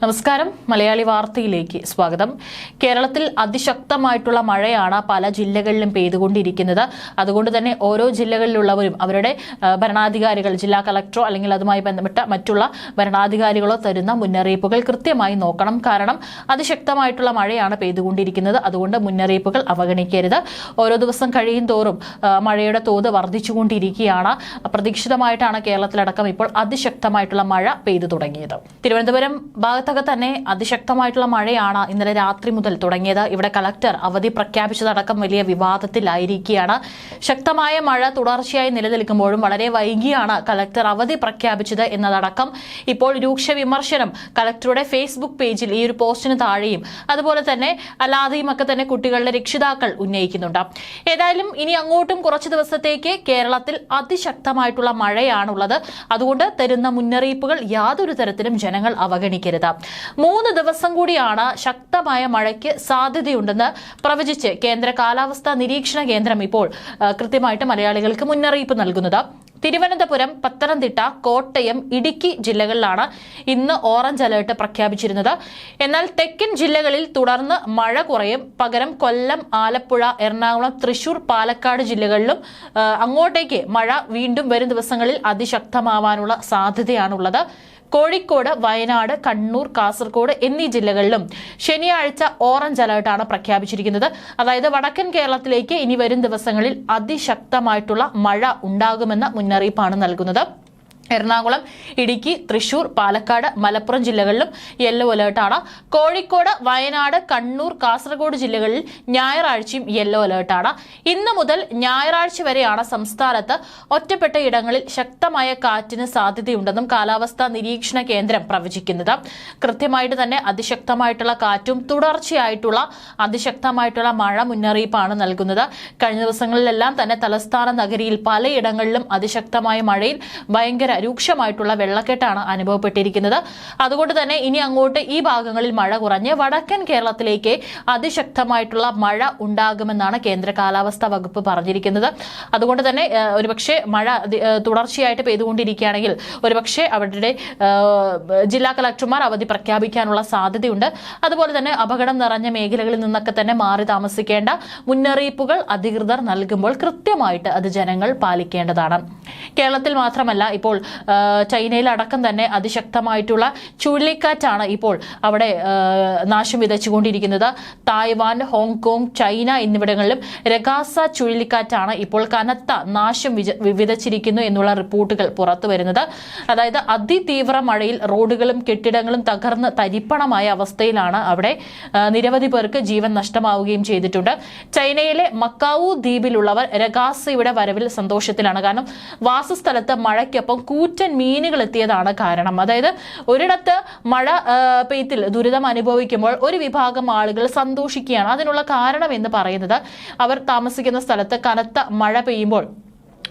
നമസ്കാരം. മലയാളി വാർത്തയിലേക്ക് സ്വാഗതം. കേരളത്തിൽ അതിശക്തമായിട്ടുള്ള മഴയാണ് പല ജില്ലകളിലും പെയ്തുകൊണ്ടിരിക്കുന്നത്. അതുകൊണ്ട് തന്നെ ഓരോ ജില്ലകളിലുള്ളവരും അവരുടെ ഭരണാധികാരികൾ, ജില്ലാ കളക്ടറോ അല്ലെങ്കിൽ അതുമായി ബന്ധപ്പെട്ട മറ്റുള്ള ഭരണാധികാരികളോ തരുന്ന മുന്നറിയിപ്പുകൾ കൃത്യമായി നോക്കണം. കാരണം അതിശക്തമായിട്ടുള്ള മഴയാണ് പെയ്തുകൊണ്ടിരിക്കുന്നത്. അതുകൊണ്ട് മുന്നറിയിപ്പുകൾ അവഗണിക്കരുത്. ഓരോ ദിവസം കഴിയും തോറും മഴയുടെ തോത് വർദ്ധിച്ചുകൊണ്ടിരിക്കുകയാണ്. അപ്രതീക്ഷിതമായിട്ടാണ് കേരളത്തിലടക്കം ഇപ്പോൾ അതിശക്തമായിട്ടുള്ള മഴ പെയ്തു തുടങ്ങിയത്. തിരുവനന്തപുരം ഭാഗത്തൊക്കെ തന്നെ അതിശക്തമായിട്ടുള്ള മഴയാണ് ഇന്നലെ രാത്രി മുതൽ തുടങ്ങിയത്. ഇവിടെ കളക്ടർ അവധി പ്രഖ്യാപിച്ചതടക്കം വലിയ വിവാദത്തിലായിരിക്കുകയാണ്. ശക്തമായ മഴ തുടർച്ചയായി നിലനിൽക്കുമ്പോഴും വളരെ വൈകിയാണ് കളക്ടർ അവധി പ്രഖ്യാപിച്ചത് എന്നതടക്കം ഇപ്പോൾ രൂക്ഷ വിമർശനം കളക്ടറുടെ ഫേസ്ബുക്ക് പേജിൽ ഈ ഒരു പോസ്റ്റിന് താഴെയും അതുപോലെ തന്നെ അല്ലാതെയും ഒക്കെ തന്നെ കുട്ടികളുടെ രക്ഷിതാക്കൾ ഉന്നയിക്കുന്നുണ്ട്. ഏതായാലും ഇനി അങ്ങോട്ടും കുറച്ച് ദിവസത്തേക്ക് കേരളത്തിൽ അതിശക്തമായിട്ടുള്ള മഴയാണുള്ളത്. അതുകൊണ്ട് തരുന്ന മുന്നറിയിപ്പുകൾ യാതൊരു തരത്തിലും ജനങ്ങൾ അവഗണിക്കരുത്. 3 ദിവസം കൂടിയാണ് ശക്തമായ മഴയ്ക്ക് സാധ്യതയുണ്ടെന്ന് പ്രവചിച്ച് കേന്ദ്ര കാലാവസ്ഥാ നിരീക്ഷണ കേന്ദ്രം ഇപ്പോൾ കൃത്യമായിട്ട് മലയാളികൾക്ക് മുന്നറിയിപ്പ് നൽകുന്നത്. തിരുവനന്തപുരം, പത്തനംതിട്ട, കോട്ടയം, ഇടുക്കി ജില്ലകളിലാണ് ഇന്ന് ഓറഞ്ച് അലേർട്ട് പ്രഖ്യാപിച്ചിരുന്നത്. എന്നാൽ തെക്കൻ ജില്ലകളിൽ തുടർന്ന് മഴ കുറയും. പകരം കൊല്ലം, ആലപ്പുഴ, എറണാകുളം, തൃശൂർ, പാലക്കാട് ജില്ലകളിലും അങ്ങോട്ടേക്ക് മഴ വീണ്ടും വരും ദിവസങ്ങളിൽ അതിശക്തമാവാനുള്ള സാധ്യതയാണുള്ളത്. കോഴിക്കോട്, വയനാട്, കണ്ണൂർ, കാസർഗോഡ് എന്നീ ജില്ലകളിലും ശനിയാഴ്ച ഓറഞ്ച് അലേർട്ടാണ് പ്രഖ്യാപിച്ചിരിക്കുന്നത്. അതായത് വടക്കൻ കേരളത്തിലേക്ക് ഇനി വരും ദിവസങ്ങളിൽ അതിശക്തമായിട്ടുള്ള മഴ ഉണ്ടാകുമെന്ന മുന്നറിയിപ്പാണ് നൽകുന്നത്. എറണാകുളം, ഇടുക്കി, തൃശൂർ, പാലക്കാട്, മലപ്പുറം ജില്ലകളിലും യെല്ലോ അലേർട്ടാണ്. കോഴിക്കോട്, വയനാട്, കണ്ണൂർ, കാസർഗോഡ് ജില്ലകളിൽ ഞായറാഴ്ചയും യെല്ലോ അലേർട്ടാണ്. ഇന്ന് മുതൽ ഞായറാഴ്ച വരെയാണ് സംസ്ഥാനത്ത് ഒറ്റപ്പെട്ട ഇടങ്ങളിൽ ശക്തമായ കാറ്റിന് സാധ്യതയുണ്ടെന്നും കാലാവസ്ഥാ നിരീക്ഷണ കേന്ദ്രം പ്രവചിക്കുന്നത്. കൃത്യമായിട്ട് തന്നെ അതിശക്തമായിട്ടുള്ള കാറ്റും തുടർച്ചയായിട്ടുള്ള അതിശക്തമായിട്ടുള്ള മഴ മുന്നറിയിപ്പാണ് നൽകുന്നത്. കഴിഞ്ഞ ദിവസങ്ങളിലെല്ലാം തന്നെ തലസ്ഥാന നഗരിയിൽ പലയിടങ്ങളിലും അതിശക്തമായ മഴയിൽ ഭയങ്കര രൂക്ഷമായിട്ടുള്ള വെള്ളക്കെട്ടാണ് അനുഭവപ്പെട്ടിരിക്കുന്നത്. അതുകൊണ്ട് തന്നെ ഇനി അങ്ങോട്ട് ഈ ഭാഗങ്ങളിൽ മഴ കുറഞ്ഞ് വടക്കൻ കേരളത്തിലേക്ക് അതിശക്തമായിട്ടുള്ള മഴ ഉണ്ടാകുമെന്നാണ് കേന്ദ്ര കാലാവസ്ഥാ വകുപ്പ് പറഞ്ഞിരിക്കുന്നത്. അതുകൊണ്ട് തന്നെ ഒരുപക്ഷെ മഴ തുടർച്ചയായിട്ട് പെയ്തുകൊണ്ടിരിക്കുകയാണെങ്കിൽ ഒരുപക്ഷെ അവരുടെ ജില്ലാ കളക്ടർമാർ അവധി പ്രഖ്യാപിക്കാനുള്ള സാധ്യതയുണ്ട്. അതുപോലെ തന്നെ അപകടം നിറഞ്ഞ മേഖലകളിൽ നിന്നൊക്കെ തന്നെ മാറി താമസിക്കേണ്ട മുന്നറിയിപ്പുകൾ അധികൃതർ നൽകുമ്പോൾ കൃത്യമായിട്ട് അത് ജനങ്ങൾ പാലിക്കേണ്ടതാണ്. കേരളത്തിൽ മാത്രമല്ല, ഇപ്പോൾ ചൈനയിലടക്കം തന്നെ അതിശക്തമായിട്ടുള്ള ചുഴലിക്കാറ്റാണ് ഇപ്പോൾ അവിടെ നാശം വിതച്ചുകൊണ്ടിരിക്കുന്നത്. തായ്വാൻ, ഹോങ്കോങ്, ചൈന എന്നിവിടങ്ങളിലും രഗാസ ചുഴലിക്കാറ്റാണ് ഇപ്പോൾ കനത്ത നാശം വിതച്ചിരിക്കുന്നു എന്നുള്ള റിപ്പോർട്ടുകൾ പുറത്തു വരുന്നത്. അതായത് അതിതീവ്ര മഴയിൽ റോഡുകളും കെട്ടിടങ്ങളും തകർന്ന് തരിപ്പണമായ അവസ്ഥയിലാണ് അവിടെ. നിരവധി പേർക്ക് ജീവൻ നഷ്ടമാവുകയും ചെയ്തിട്ടുണ്ട്. ചൈനയിലെ മക്കാവു ദ്വീപിലുള്ളവർ രഗാസയുടെ വരവിൽ സന്തോഷത്തിലാണ്. കാരണം വാസസ്ഥലത്ത് മഴയ്ക്കൊപ്പം കൂറ്റൻ മീനുകൾ എത്തിയതാണ് കാരണം. അതായത് ഒരിടത്ത് മഴ പെയ്ത്തിൽ ദുരിതം അനുഭവിക്കുമ്പോൾ ഒരു വിഭാഗം ആളുകൾ സന്തോഷിക്കുകയാണ്. അതിനുള്ള കാരണം എന്ന് പറയുന്നത് അവർ താമസിക്കുന്ന സ്ഥലത്ത് കനത്ത മഴ പെയ്യുമ്പോൾ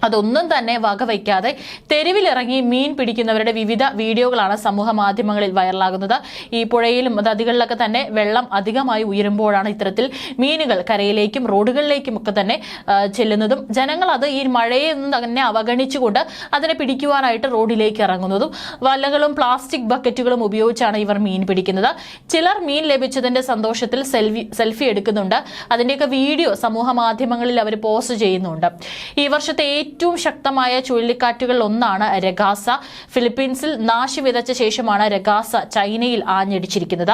അതൊന്നും തന്നെ വകവയ്ക്കാതെ തെരുവിലിറങ്ങി മീൻ പിടിക്കുന്നവരുടെ വിവിധ വീഡിയോകളാണ് സമൂഹ മാധ്യമങ്ങളിൽ വൈറലാകുന്നത്. ഈ പുഴയിലും നദികളിലൊക്കെ തന്നെ വെള്ളം അധികമായി ഉയരുമ്പോഴാണ് ഇത്തരത്തിൽ മീനുകൾ കരയിലേക്കും റോഡുകളിലേക്കും ഒക്കെ തന്നെ ചെല്ലുന്നതും ജനങ്ങൾ അത് ഈ മഴയെ ഒന്നും തന്നെ അവഗണിച്ചുകൊണ്ട് അതിനെ പിടിക്കുവാനായിട്ട് റോഡിലേക്ക് ഇറങ്ങുന്നതും വലകളും പ്ലാസ്റ്റിക് ബക്കറ്റുകളും ഉപയോഗിച്ചാണ് ഇവർ മീൻ പിടിക്കുന്നത്. ചിലർ മീൻ ലഭിച്ചതിന്റെ സന്തോഷത്തിൽ സെൽഫി എടുക്കുന്നുണ്ട്. അതിന്റെയൊക്കെ വീഡിയോ സമൂഹ മാധ്യമങ്ങളിൽ അവർ പോസ്റ്റ് ചെയ്യുന്നുണ്ട്. ഈ വർഷത്തെ ഏറ്റവും ശക്തമായ ചുഴലിക്കാറ്റുകളിൽ ഒന്നാണ് രഗാസ. ഫിലിപ്പീൻസിൽ നാശം വിതച്ച ശേഷമാണ് രഗാസ ചൈനയിൽ ആഞ്ഞടിച്ചിരിക്കുന്നത്.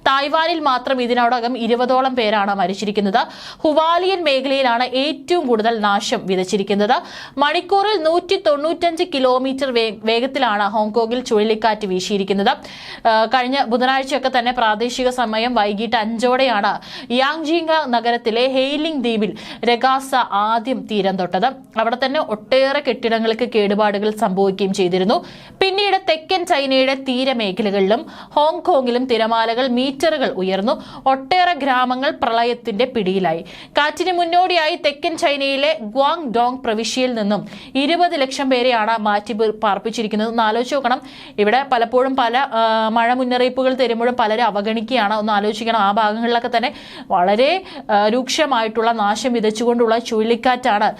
തായ്വാനിൽ മാത്രം ഇതിനോടകം 20ഓളം പേരാണ് മരിച്ചിരിക്കുന്നത്. ഹുവാലിയൻ മേഖലയിലാണ് ഏറ്റവും കൂടുതൽ നാശം വിതച്ചിരിക്കുന്നത്. മണിക്കൂറിൽ 195 കിലോമീറ്റർ വേഗത്തിലാണ് ഹോങ്കോങ്ങിൽ ചുഴലിക്കാറ്റ് വീശിയിരിക്കുന്നത്. കഴിഞ്ഞ ബുധനാഴ്ചയൊക്കെ തന്നെ പ്രാദേശിക സമയം വൈകിട്ട് 5ഓടെയാണ് യാങ്ജിംഗ നഗരത്തിലെ ഹെയ്ലിംഗ് ദ്വീപിൽ രഗാസ ആദ്യം തീരം തൊട്ടത്. അവിടെ തന്നെ ഒട്ടേറെ കെട്ടിടങ്ങൾക്ക് കേടുപാടുകൾ സംഭവിക്കുകയും ചെയ്തിരുന്നു. പിന്നീട് തെക്കൻ ചൈനയുടെ തീരമേഖലകളിലും ഹോങ്കോങ്ങിലും തിരമാലകൾ മീറ്ററുകൾ ഉയർന്നു. ഒട്ടേറെ ഗ്രാമങ്ങൾ പ്രളയത്തിന്റെ പിടിയിലായി. കാറ്റിന് മുന്നോടിയായി തെക്കൻ ചൈനയിലെ ഗ്വാങ്ഡോങ് പ്രവിശ്യയിൽ നിന്നും 20 ലക്ഷം പേരെയാണ് മാറ്റി പാർപ്പിച്ചിരിക്കുന്നത്. ഒന്ന് ആലോചിച്ച് നോക്കണം. ഇവിടെ പലപ്പോഴും പല മഴ മുന്നറിയിപ്പുകൾ തരുമ്പോഴും പലരും അവഗണിക്കുകയാണ്. ഒന്ന് ആലോചിക്കണം. ആ ഭാഗങ്ങളിലൊക്കെ തന്നെ വളരെ രൂക്ഷമായിട്ടുള്ള നാശം വിതച്ചുകൊണ്ടുള്ള ചുഴലിക്കാറ്റാണ്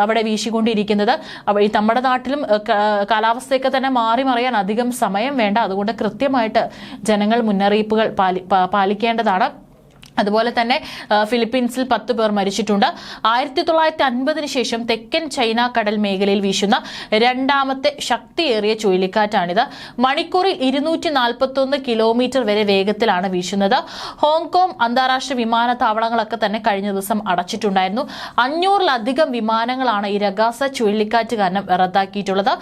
അവിടെ വീശി വീശിക്കൊണ്ടിരിക്കുന്നത്. ഈ നമ്മുടെ നാട്ടിലും കാലാവസ്ഥയൊക്കെ തന്നെ മാറി മറിയാൻ അധികം സമയം വേണ്ട. അതുകൊണ്ട് കൃത്യമായിട്ട് ജനങ്ങൾ മുന്നറിയിപ്പുകൾ പാലിക്കേണ്ടതാണ്. അതുപോലെ തന്നെ ഫിലിപ്പീൻസിൽ 10 പേർ മരിച്ചിട്ടുണ്ട്. 1950 ശേഷം തെക്കൻ ചൈന കടൽ മേഖലയിൽ വീശുന്ന രണ്ടാമത്തെ ശക്തിയേറിയ ചുഴലിക്കാറ്റാണിത്. മണിക്കൂറിൽ 241 കിലോമീറ്റർ വരെ വേഗത്തിലാണ് വീശുന്നത്. ഹോങ്കോങ് അന്താരാഷ്ട്ര വിമാനത്താവളങ്ങളൊക്കെ തന്നെ കഴിഞ്ഞ ദിവസം അടച്ചിട്ടുണ്ടായിരുന്നു. 500-ലധികം വിമാനങ്ങളാണ് ഈ രഗാസ ചുഴലിക്കാറ്റ് കാരണം റദ്ദാക്കിയിട്ടുള്ളത്.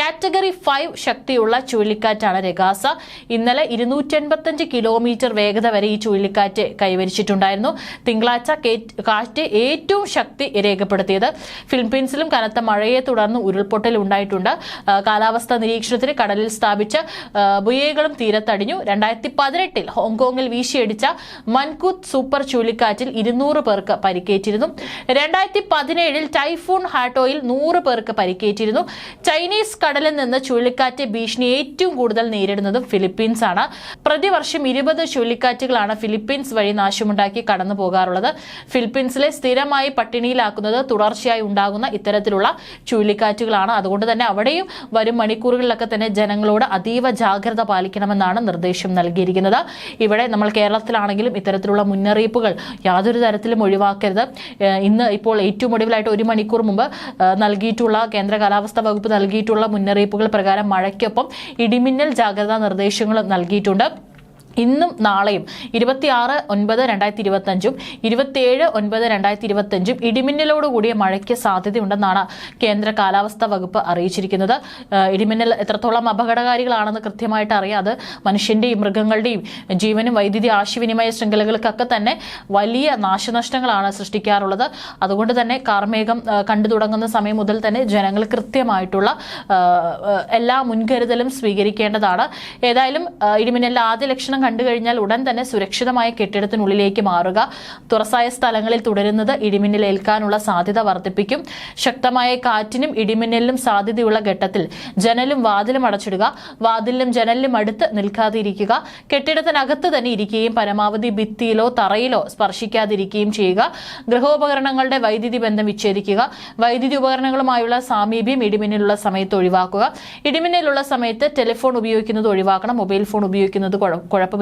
കാറ്റഗറി 5 ശക്തിയുള്ള ചുഴലിക്കാറ്റാണ് രഗാസ. ഇന്നലെ 285 കിലോമീറ്റർ വേഗത വരെ ഈ ചുഴലിക്കാറ്റ് കൈവരിച്ചിട്ടുണ്ടായിരുന്നു. തിങ്കളാഴ്ച കാറ്റ് ഏറ്റവും ശക്തി രേഖപ്പെടുത്തിയത്. ഫിലിപ്പീൻസിലും കനത്ത മഴയെ തുടർന്ന് ഉരുൾപൊട്ടൽ ഉണ്ടായിട്ടുണ്ട്. കാലാവസ്ഥാ നിരീക്ഷണത്തിന് കടലിൽ സ്ഥാപിച്ച ബുയേകളും തീരത്തടിഞ്ഞു. 2018 ഹോങ്കോങ്ങിൽ വീശിയടിച്ച മൻകൂത്ത് സൂപ്പർ ചുഴലിക്കാറ്റിൽ 200 പേർക്ക് പരിക്കേറ്റിരുന്നു. 2017 ടൈഫൂൺ ഹാറ്റോയിൽ 100 പേർക്ക് പരിക്കേറ്റിരുന്നു. ചൈനീസ് കടലിൽ നിന്ന് ചുഴലിക്കാറ്റ് ഭീഷണി ഏറ്റവും കൂടുതൽ നേരിടുന്നതും ഫിലിപ്പീൻസ് ആണ്. പ്രതിവർഷം 20 ചുഴലിക്കാറ്റുകളാണ് ഫിലിപ്പീൻസ് വഴി നാശമുണ്ടാക്കി കടന്നു പോകാറുള്ളത്. ഫിലിപ്പീൻസിലെ സ്ഥിരമായി പട്ടിണിയിലാക്കുന്നത് തുടർച്ചയായി ഉണ്ടാകുന്ന ഇത്തരത്തിലുള്ള ചുഴലിക്കാറ്റുകളാണ്. അതുകൊണ്ട് തന്നെ അവിടെയും വരും മണിക്കൂറുകളിലൊക്കെ തന്നെ ജനങ്ങളോട് അതീവ ജാഗ്രത പാലിക്കണമെന്നാണ് നിർദ്ദേശം നൽകിയിരിക്കുന്നത്. ഇവിടെ നമ്മൾ കേരളത്തിലാണെങ്കിലും ഇത്തരത്തിലുള്ള മുന്നറിയിപ്പുകൾ യാതൊരു തരത്തിലും ഒഴിവാക്കരുത്. ഇന്ന് ഇപ്പോൾ ഏറ്റവും ഒടുവിലായിട്ട് 1 മണിക്കൂർ മുമ്പ് നൽകിയിട്ടുള്ള കേന്ദ്ര കാലാവസ്ഥാ വകുപ്പ് നൽകിയിട്ടുള്ള മുന്നറിയിപ്പുകൾ പ്രകാരം മഴയ്ക്കൊപ്പം ഇടിമിന്നൽ ജാഗ്രതാ നിർദ്ദേശങ്ങളും നൽകിയിട്ടുണ്ട്. ഇന്നും നാളെയും 26/9/2025 27/9/2025 ഇടിമിന്നലോടുകൂടിയ മഴയ്ക്ക് സാധ്യതയുണ്ടെന്നാണ് കേന്ദ്ര കാലാവസ്ഥാ വകുപ്പ് അറിയിച്ചിരിക്കുന്നത്. ഇടിമിന്നൽ എത്രത്തോളം അപകടകാരികളാണെന്ന് കൃത്യമായിട്ട് അറിയാം. അത് മനുഷ്യന്റെയും മൃഗങ്ങളുടെയും ജീവനും വൈദ്യുതി ആശയവിനിമയ ശൃംഖലകൾക്കൊക്കെ തന്നെ വലിയ നാശനഷ്ടങ്ങളാണ് സൃഷ്ടിക്കാറുള്ളത്. അതുകൊണ്ട് തന്നെ കാർമേഘം കണ്ടു തുടങ്ങുന്ന സമയം മുതൽ തന്നെ ജനങ്ങൾ കൃത്യമായിട്ടുള്ള എല്ലാ മുൻകരുതലും സ്വീകരിക്കേണ്ടതാണ്. ഏതായാലും ഇടിമിന്നലിന്റെ ആദ്യ ലക്ഷണം കണ്ടു കഴിഞ്ഞാൽ ഉടൻ തന്നെ സുരക്ഷിതമായ കെട്ടിടത്തിനുള്ളിലേക്ക് മാറുക. തുറസായ സ്ഥലങ്ങളിൽ തുടരുന്നത് ഇടിമിന്നൽ ഏൽക്കാനുള്ള സാധ്യത വർദ്ധിപ്പിക്കും. ശക്തമായ കാറ്റിനും ഇടിമിന്നലിനും സാധ്യതയുള്ള ഘട്ടത്തിൽ ജനലും വാതിലും അടച്ചിടുക. വാതിലിനും ജനലിനും അടുത്ത് നിൽക്കാതിരിക്കുക. കെട്ടിടത്തിനകത്ത് തന്നെ ഇരിക്കുകയും പരമാവധി ഭിത്തിയിലോ തറയിലോ സ്പർശിക്കാതിരിക്കുകയും ചെയ്യുക. ഗൃഹോപകരണങ്ങളുടെ വൈദ്യുതി ബന്ധം വിച്ഛേദിക്കുക. വൈദ്യുതി ഉപകരണങ്ങളുമായുള്ള സാമീപ്യം ഇടിമിന്നലുള്ള സമയത്ത് ഒഴിവാക്കുക. ഇടിമിന്നലുള്ള സമയത്ത് ടെലിഫോൺ ഉപയോഗിക്കുന്നത് ഒഴിവാക്കണം. മൊബൈൽ ഫോൺ ഉപയോഗിക്കുന്നത് കുഴപ്പമില്ല.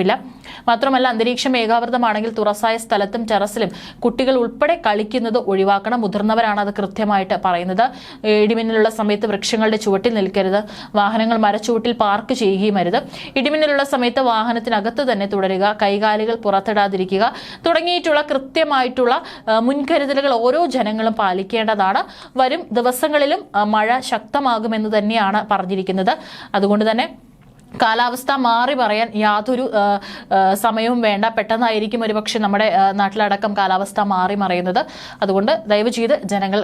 മാത്രമല്ല അന്തരീക്ഷം ഏകാവൃതമാണെങ്കിൽ തുറസായ സ്ഥലത്തും ടെറസിലും കുട്ടികൾ ഉൾപ്പെടെ കളിക്കുന്നത് ഒഴിവാക്കണം. മുതിർന്നവരാണ് അത് കൃത്യമായിട്ട് പറയുന്നത്. ഇടിമിന്നലുള്ള സമയത്ത് വൃക്ഷങ്ങളുടെ ചുവട്ടിൽ നിൽക്കരുത്. വാഹനങ്ങൾ മരച്ചുവട്ടിൽ പാർക്ക് ചെയ്യുകയും അരുത്. ഇടിമിന്നലുള്ള സമയത്ത് വാഹനത്തിനകത്ത് തന്നെ തുടരുക. കൈകാലുകൾ പുറത്തിടാതിരിക്കുക. തുടങ്ങിയിട്ടുള്ള കൃത്യമായിട്ടുള്ള മുൻകരുതലുകൾ ഓരോ ജനങ്ങളും പാലിക്കേണ്ടതാണ്. വരും ദിവസങ്ങളിലും മഴ ശക്തമാകുമെന്ന് തന്നെയാണ് പറഞ്ഞിരിക്കുന്നത്. അതുകൊണ്ട് തന്നെ കാലാവസ്ഥ മാറി പറയാൻ യാതൊരു സമയവും വേണ്ട. പെട്ടെന്നായിരിക്കും ഒരുപക്ഷെ നമ്മുടെ നാട്ടിലടക്കം കാലാവസ്ഥ മാറി മറിയുന്നത്. അതുകൊണ്ട് ദയവ് ചെയ്ത് ജനങ്ങൾ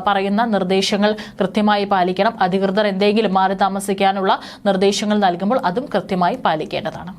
പറയുന്ന നിർദ്ദേശങ്ങൾ കൃത്യമായി പാലിക്കണം. അധികൃതർ എന്തെങ്കിലും മാറി താമസിക്കാനുള്ള നിർദ്ദേശങ്ങൾ നൽകുമ്പോൾ അതും കൃത്യമായി പാലിക്കേണ്ടതാണ്.